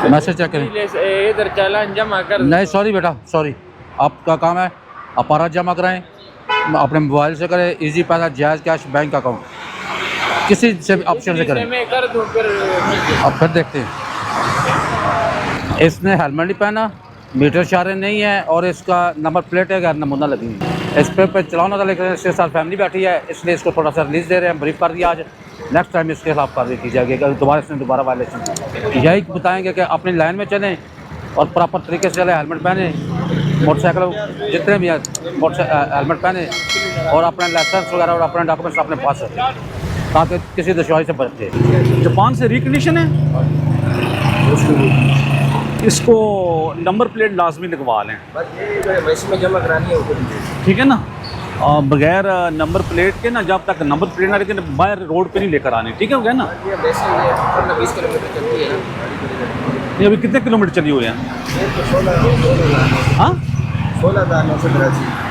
Message check करें। इधर चालान जमा कर। नहीं सॉरी बेटा सॉरी, आपका काम है अपारा जमा कराएं, अपने मोबाइल से करें, इजी पैसा, जायज़ कैश, बैंक अकाउंट, किसी से भी ऑप्शन से करें। मैं कर दूं फिर अब फिर देखते हैं। इसने हेलमेट नहीं पहना, मीटर इशारे नहीं है और इसका नंबर प्लेट है, नमूना लगी हुई है। इस पे चलाना था लेकिन इसके साथ फैमिली बैठी है, इसलिए इसको थोड़ा सा रिलीज़ दे रहे हैं, ब्रीफ कर दिया आज। नेक्स्ट टाइम इसके खिलाफ कार्रवाई की जाएगी अगर दोबारा वायलेशन की। यही बताएंगे कि अपनी लाइन में चलें और प्रॉपर तरीके से चलें, हेलमेट पहने, मोटरसाइकिल जितने भी हैं हेलमेट पहने और अपना लाइसेंस वगैरह और अपने डॉक्यूमेंट्स अपने पास रखें ताकि किसी दुश्वारी से बचे। जापान से रिकंडीशन है, इसको नंबर प्लेट लाजमी लगवा लें, में जमा करानी है। ठीक है ना। बगैर नंबर प्लेट के ना, जब तक नंबर प्लेट ना रखे बाहर रोड पे नहीं लेकर आने, ठीक है हो गया ना। 20 किलोमीटर चलती है ना। ये अभी कितने किलोमीटर चली हुई है? 16,000 हाँ 16,983।